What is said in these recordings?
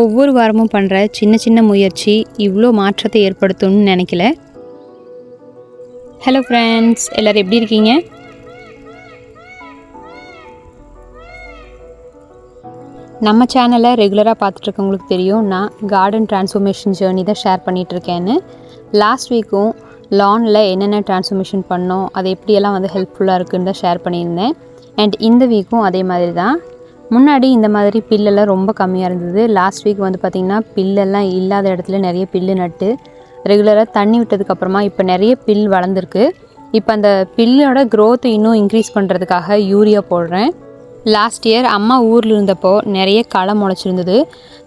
ஒவ்வொரு வாரமும் பண்ணுற சின்ன சின்ன முயற்சி இவ்வளோ மாற்றத்தை ஏற்படுத்தும்னு நினைக்கல. ஹலோ ஃப்ரெண்ட்ஸ், எல்லோரும் எப்படி இருக்கீங்க? நம்ம சேனலை ரெகுலராக பார்த்துட்ருக்கவங்களுக்கு தெரியும், நான் கார்டன் டிரான்ஸ்ஃபர்மேஷன் ஜேர்னி தான் ஷேர் பண்ணிகிட்ருக்கேன்னு. லாஸ்ட் வீக்கும் லானில் என்னென்ன டிரான்ஸ்ஃபர்மேஷன் பண்ணோம், அது எப்படியெல்லாம் வந்து ஹெல்ப்ஃபுல்லாக இருக்குன்னு தான் ஷேர் பண்ணியிருந்தேன். அண்ட் இந்த வீக்கும் அதே மாதிரி தான். முன்னாடி இந்த மாதிரி பில்லெல்லாம் ரொம்ப கம்மியாக இருந்தது. லாஸ்ட் வீக் வந்து பார்த்திங்கன்னா பில்லெல்லாம் இல்லாத இடத்துல நிறைய பில்லு நட்டு ரெகுலராக தண்ணி விட்டதுக்கப்புறமா இப்போ நிறைய பில் வளர்ந்துருக்கு. இப்போ அந்த பில்லோட க்ரோத்தை இன்னும் இன்க்ரீஸ் பண்ணுறதுக்காக யூரியா போடுறேன். லாஸ்ட் இயர் அம்மா ஊரில் இருந்தப்போ நிறைய களை முளைச்சிருந்தது.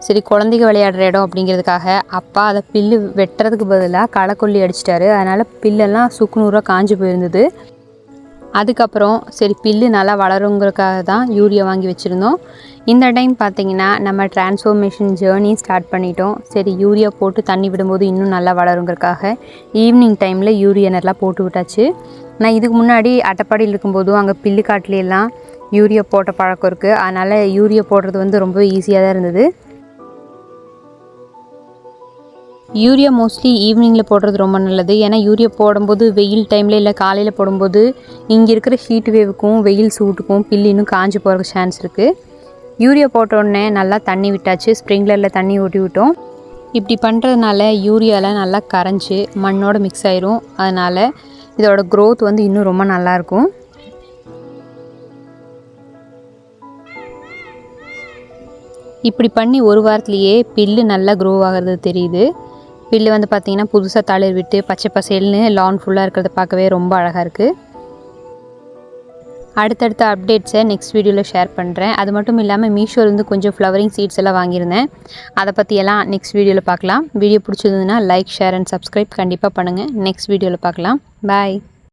சரி, குழந்தைங்க விளையாடுற இடம் அப்படிங்கிறதுக்காக அப்பா அதை பில்லு வெட்டுறதுக்கு பதிலாக களைக்கொல்லி அடிச்சிட்டாரு. அதனால் பில்லெல்லாம் சுக்குநூறாக காஞ்சி போயிருந்தது. அதுக்கப்புறம் சரி பில்லு நல்லா வளருங்கிறதுக்காக தான் யூரியா வாங்கி வச்சுருந்தோம். இந்த டைம் பார்த்திங்கன்னா நம்ம டிரான்ஸ்ஃபர்மேஷன் ஜேர்னி ஸ்டார்ட் பண்ணிட்டோம். சரி, யூரியா போட்டு தண்ணி விடும்போது இன்னும் நல்லா வளருங்கிறதுக்காக ஈவினிங் டைமில் யூரியா நல்லா போட்டு விட்டாச்சு. நான் இதுக்கு முன்னாடி அட்டைப்பாடியில் இருக்கும்போதும் அங்கே பில்லு காட்டிலெல்லாம் யூரியா போட்ட பழக்கம் இருக்குது. அதனால் யூரியா போடுறது வந்து ரொம்ப ஈஸியாக தான் இருந்தது. யூரியா மோஸ்ட்லி ஈவினிங்கில் போடுறது ரொம்ப நல்லது. ஏன்னா யூரியா போடும்போது வெயில் டைமில் இல்லை காலையில் போடும்போது இங்கே இருக்கிற ஹீட் வேவுக்கும் வெயில் சூட்டுக்கும் பில்லு இன்னும் காஞ்சி போகிறதுக்கு சான்ஸ் இருக்குது. யூரியா போட்டோடனே நல்லா தண்ணி விட்டாச்சு. ஸ்ப்ரிங்க்லரில் தண்ணி ஊட்டி விட்டோம். இப்படி பண்ணுறதுனால யூரியாவில் நல்லா கரைஞ்சி மண்ணோடு மிக்ஸ் ஆயிரும். அதனால் இதோட க்ரோத் வந்து இன்னும் ரொம்ப நல்லாயிருக்கும். இப்படி பண்ணி ஒரு வாரத்துலேயே பில்லு நல்லா க்ரோ ஆகிறது தெரியுது. பில்லு வந்து பார்த்திங்கன்னா புதுசாக தளிர் விட்டு பச்சை பசேல்னு லான் ஃபுல்லாக இருக்கிறத பார்க்கவே ரொம்ப அழகாக இருக்குது. அடுத்தடுத்த அப்டேட்ஸை நெக்ஸ்ட் வீடியோவில் ஷேர் பண்ணுறேன். அது மட்டும் இல்லாமல் மீஷோலேருந்து கொஞ்சம் ஃப்ளவரிங் சீட்ஸ் எல்லாம் வாங்கியிருந்தேன். அதை பற்றியெல்லாம் நெக்ஸ்ட் வீடியோவில் பார்க்கலாம். வீடியோ பிடிச்சிருந்ததுன்னா லைக், ஷேர் அண்ட் சப்ஸ்கிரைப் கண்டிப்பாக பண்ணுங்கள். நெக்ஸ்ட் வீடியோவில் பார்க்கலாம். பாய்.